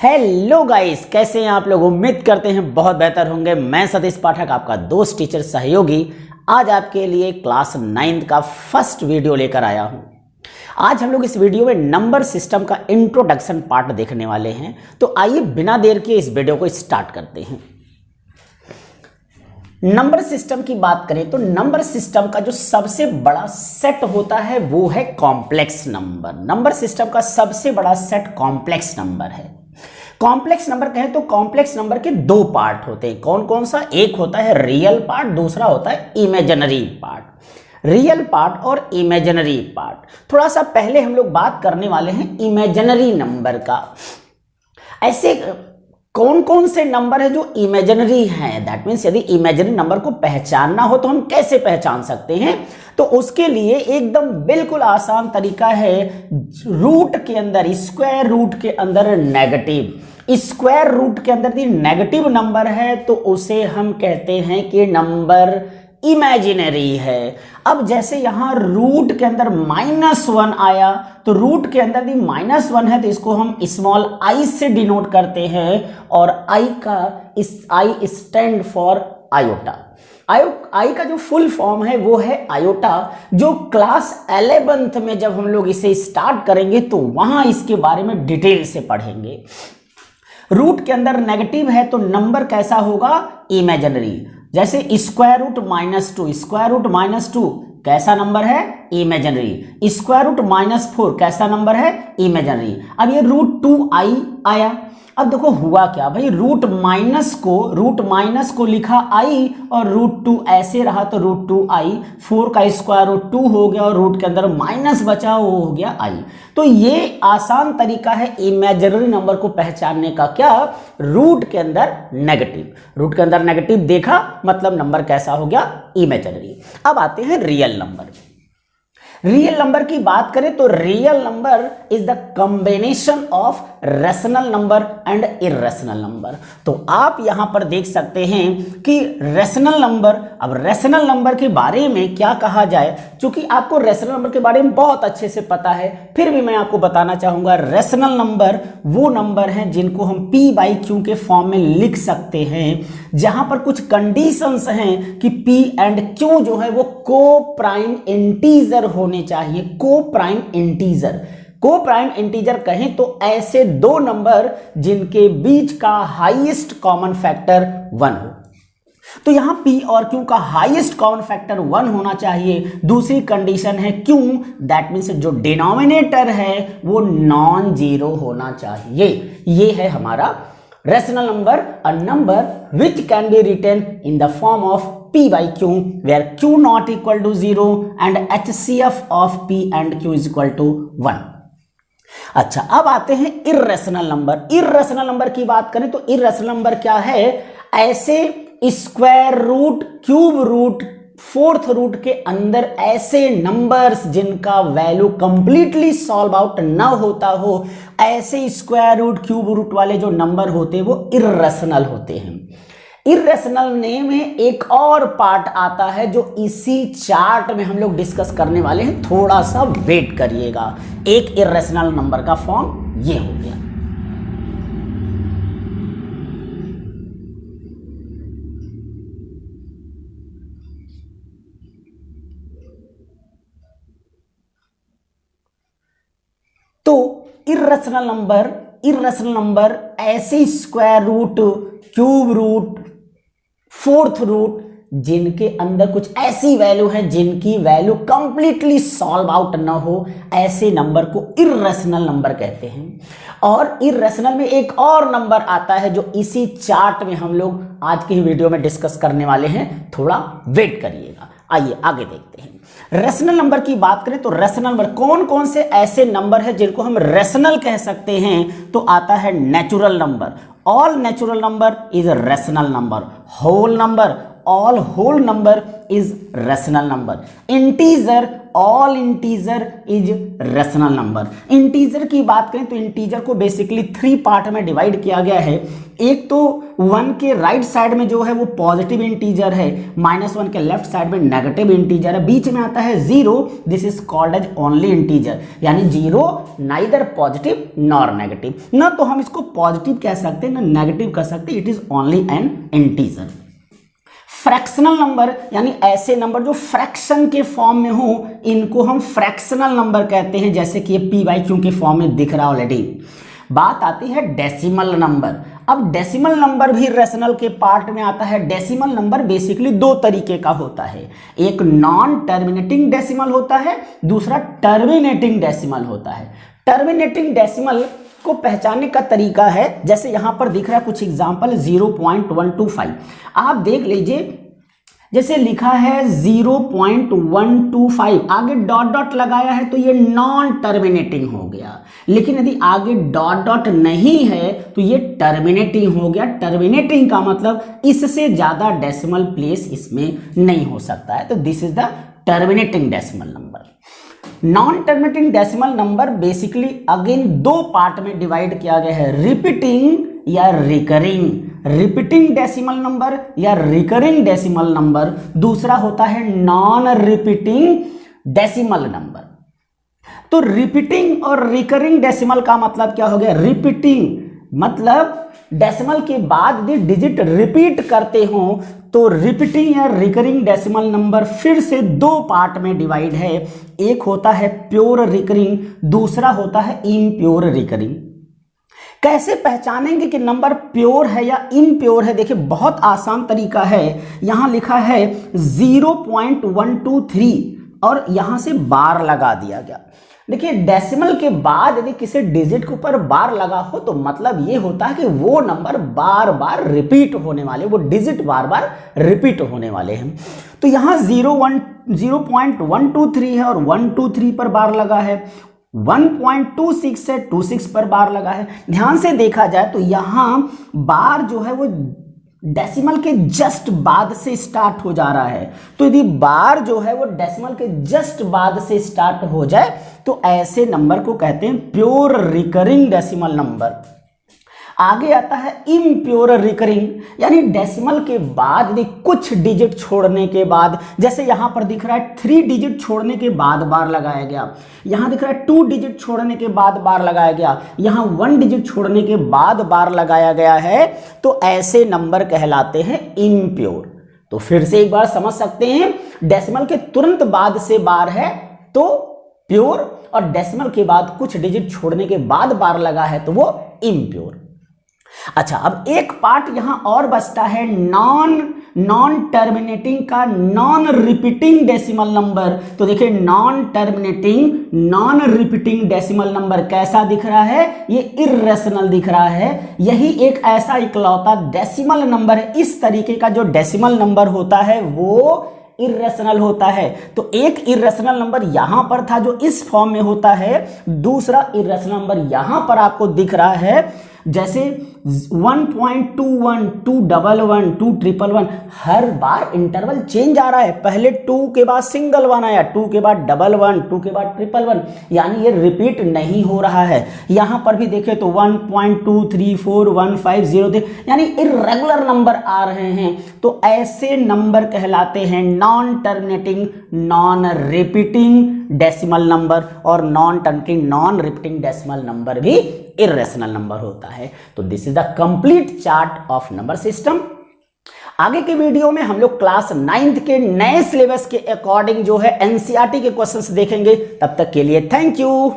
Hello guys, कैसे हैं आप लोग। उम्मीद करते हैं बहुत बेहतर होंगे। मैं सतीश पाठक, आपका दोस्त, टीचर, सहयोगी, आज आपके लिए क्लास 9 का फर्स्ट वीडियो लेकर आया हूं। आज हम लोग इस वीडियो में नंबर सिस्टम का इंट्रोडक्शन पार्ट देखने वाले हैं। तो आइए बिना देर के इस वीडियो को स्टार्ट करते हैं। नंबर सिस्टम की बात करें तो नंबर सिस्टम का जो सबसे बड़ा सेट होता है वो है कॉम्प्लेक्स नंबर। नंबर सिस्टम का सबसे बड़ा सेट कॉम्प्लेक्स नंबर है। कॉम्प्लेक्स नंबर कहें तो कॉम्प्लेक्स नंबर के दो पार्ट होते हैं। कौन कौन सा? एक होता है रियल पार्ट, दूसरा होता है इमेजिनरी पार्ट। रियल पार्ट और इमेजिनरी पार्ट। थोड़ा सा पहले हम लोग बात करने वाले हैं इमेजिनरी नंबर का। ऐसे कौन कौन से नंबर है जो इमेजिनरी हैं, दैट मीन्स यदि इमेजिनरी नंबर को पहचानना हो तो हम कैसे पहचान सकते हैं? तो उसके लिए एकदम बिल्कुल आसान तरीका है। रूट के अंदर, स्क्वायर रूट के अंदर नेगेटिव, स्क्वायर रूट के अंदर यदि नेगेटिव नंबर है तो उसे हम कहते हैं कि नंबर इमेजिनरी है। अब जैसे यहां रूट के अंदर -1 आया तो रूट के अंदर भी -1 है तो इसको हम स्मॉल आई से डिनोट करते हैं और आई स्टैंड फॉर आयोटा। आई का जो फुल फॉर्म है वो है आयोटा, जो क्लास 11th में जब हम लोग इसे स्टार्ट करेंगे तो वहां इसके बारे में डिटेल से पढ़ेंगे। रूट के अंदर नेगेटिव है तो नंबर कैसा होगा? इमेजिनरी। जैसे स्क्वायर रूट -2, स्क्वायर रूट -2 कैसा नंबर है? इमेजिनरी। स्क्वायर रूट -4 कैसा नंबर है? इमेजिनरी। अब ये √2i आया। अब देखो हुआ क्या भाई, रूट माइनस को लिखा i और √2 ऐसे रहा तो √2i, 4 का स्क्वायर रूट 2 हो गया और रूट के अंदर माइनस बचा वो हो गया i। तो ये आसान तरीका है इमेजिनरी नंबर को पहचानने का। क्या? रूट के अंदर नेगेटिव, रूट के अंदर नेगेटिव देखा मतलब नंबर कैसा हो गया? इमेजिनरी। अब आते हैं रियल नंबर। रियल नंबर की बात करें तो real number is the combination of rational number and irrational number. तो आप यहां पर देख सकते हैं कि रेशनल नंबर, अब रेशनल नंबर के बारे में क्या कहा जाए, क्योंकि आपको रेशनल नंबर के बारे में बहुत अच्छे से पता है, फिर भी मैं आपको बताना चाहूंगा। रेशनल नंबर वो नंबर हैं जिनको हम p/q के फॉर्म में लिख सकते हैं, जहां पर कुछ कंडीशंस हैं कि p एंड q जो है वो को प्राइम इंटीजर होने चाहिए। को प्राइम इंटीजर कहें तो ऐसे दो नंबर जिनके बीच का हाईएस्ट कॉमन फैक्टर 1 हो। तो यहां p और q का हाईएस्ट कॉमन फैक्टर 1 होना चाहिए। दूसरी कंडीशन है q, दैट मीन्स जो डिनोमिनेटर है वो नॉन जीरो होना चाहिए। ये है हमारा rational number, a number which can be written in the form of p/q where q not equal to 0 and HCF of p and q is equal to 1। अच्छा, अब आते हैं इर्रेशनल नंबर। इर्रेशनल नंबर की बात करें तो irrational number क्या है? ऐसे square root, cube root, fourth root के अंदर ऐसे नंबर्स जिनका वैल्यू कंप्लीटली सॉल्व आउट ना होता हो, ऐसे स्क्वायर रूट, क्यूब रूट वाले जो नंबर होते हैं वो इर्रेशनल होते हैं। इर्रेशनल में एक और पार्ट आता है जो इसी चार्ट में हम लोग डिस्कस करने वाले हैं, थोड़ा सा वेट करिएगा। एक इर्रेशनल नंबर का फॉर्म ये हो गया। तो इर्रेशनल नंबर ऐसे square root, cube root, fourth root जिनके अंदर कुछ ऐसी वैल्यू है जिनकी वैल्यू कंप्लीटली सॉल्व आउट ना हो, ऐसे नंबर को इर्रेशनल नंबर कहते हैं। और इर्रेशनल में एक और नंबर आता है जो इसी चार्ट में हम लोग आज की वीडियो में डिस्कस करने वाले हैं, थोड़ा वेट करिएगा। आइए आगे देखते हैं। रेशनल नंबर की बात करें तो रेशनल नंबर कौन कौन से ऐसे नंबर है जिनको हम रेशनल कह सकते हैं? तो आता है natural number. All natural number is rational number. Whole number all whole number is rational number. Integer, all integer is rational number. Integer की बात करें तो इंटीजर को बेसिकली 3 पार्ट में डिवाइड किया गया है। एक तो 1 के राइट साइड में जो है वो पॉजिटिव इंटीजर है, -1 के लेफ्ट साइड में नेगेटिव इंटीजर है, बीच में आता है 0, this is called as only integer, यानी 0 नाइदर पॉजिटिव नॉर नेगेटिव। ना तो हम इसको पॉजिटिव कह सकते हैं ना नेगेटिव कह सकते, it is only an integer. Fractional number यानी ऐसे नंबर जो फ्रैक्शन के फॉर्म में हो, इनको हम फ्रैक्शनल नंबर कहते हैं, जैसे कि ये पी बाई क्यू के फॉर्म में दिख रहा ऑलरेडी। बात आती है डेसिमल नंबर। अब डेसिमल नंबर भी रेशनल के पार्ट में आता है। डेसिमल नंबर बेसिकली 2 तरीके का होता है, एक नॉन टर्मिनेटिंग डेसिमल होता है, दूसरा टर्मिनेटिंग डेसिमल होता है। टर्मिनेटिंग डेसिमल को पहचानने का तरीका है, जैसे यहां पर दिख रहा है कुछ एग्जांपल 0.125, आप देख लीजिए, जैसे लिखा है 0.125, आगे डॉट डॉट लगाया है तो ये नॉन टर्मिनेटिंग हो गया, लेकिन यदि आगे डॉट डॉट नहीं है तो ये टर्मिनेटिंग हो गया। टर्मिनेटिंग का मतलब इससे ज्यादा डेसिमल प्लेस इसमें नहीं हो सकता है, तो this is the terminating decimal number. Non terminating decimal number basically again 2 part में डिवाइड किया गया है, रिपीटिंग या रिकरिंग। रिपीटिंग डेसिमल नंबर या रिकरिंग डेसिमल नंबर, दूसरा होता है नॉन रिपीटिंग डेसिमल नंबर। तो रिपीटिंग और रिकरिंग डेसिमल का मतलब क्या हो गया? रिपीटिंग मतलब डेसिमल के बाद यदि डिजिट रिपीट करते हो तो रिपीटिंग या रिकरिंग डेसिमल नंबर फिर से 2 पार्ट में डिवाइड है, एक होता है प्योर रिकरिंग, दूसरा होता है इम्प्योर रिकरिंग। कैसे पहचानेंगे कि नंबर प्योर है या इम्प्योर है? देखिए बहुत आसान तरीका है, यहां लिखा है 0.123 और यहां से बार लगा दिया गया। देखिए डेसिमल के बाद यदि किसी डिजिट के ऊपर बार लगा हो तो मतलब ये होता है कि वो नंबर बार बार रिपीट होने वाले, वो डिजिट बार बार रिपीट होने वाले हैं। तो यहां 0.123 है और 123 पर बार लगा है, 1.26 है 26 पर बार लगा है। ध्यान से देखा जाए तो यहां बार जो है वो डेसिमल के जस्ट बाद से स्टार्ट हो जा रहा है, तो यदि बार जो है वो डेसिमल के जस्ट बाद से स्टार्ट हो जाए तो ऐसे नंबर को कहते हैं प्योर रिकरिंग डेसिमल नंबर। आगे आता है इम्प्योर रिकरिंग, यानी डेसिमल के बाद यदि कुछ डिजिट छोड़ने के बाद, जैसे यहां पर दिख रहा है 3 डिजिट छोड़ने के बाद बार लगाया गया, यहां दिख रहा है 2 डिजिट छोड़ने के बाद बार लगाया गया, यहां 1 डिजिट छोड़ने के बाद बार लगाया गया है, तो ऐसे नंबर कहलाते हैं इम्प्योर। तो फिर से एक बार समझ सकते हैं, डेसिमल के तुरंत बाद से बार है तो प्योर, और डेसिमल के बाद कुछ डिजिट छोड़ने के बाद बार लगा है तो वो इम्प्योर। अच्छा, अब एक पार्ट यहां और बचता है नॉन टर्मिनेटिंग का नॉन रिपीटिंग डेसिमल नंबर। तो देखिए non terminating non repeating decimal number कैसा दिख रहा है? ये इर्रेशनल दिख रहा है। यही एक ऐसा इकलौता डेसिमल नंबर है, इस तरीके का जो डेसिमल नंबर होता है वो इर्रेशनल होता है। तो एक इर्रेशनल नंबर यहां पर था जो इस फॉर्म में होता है, दूसरा इर्रेशनल नंबर यहां पर आपको दिख रहा है, जैसे 1.21, 211, 211, हर बार इंटरवल चेंज आ रहा है, पहले 2 के बाद सिंगल 1 आया, 2 के बाद 11, 2 के बाद 111, यानी ये रिपीट नहीं हो रहा है। यहां पर भी देखें तो 1.2341503, यानी इर्रेगुलर नंबर आ रहे हैं। तो ऐसे नंबर कहलाते हैं non terminating non repeating decimal number, और non terminating non repeating decimal number भी इर्रेशनल नंबर होता है। तो this is the complete chart of number system. आगे के वीडियो में हम लोग क्लास 9th के नए सिलेबस के अकॉर्डिंग जो है एनसीईआरटी के क्वेश्चंस देखेंगे। तब तक के लिए थैंक यू।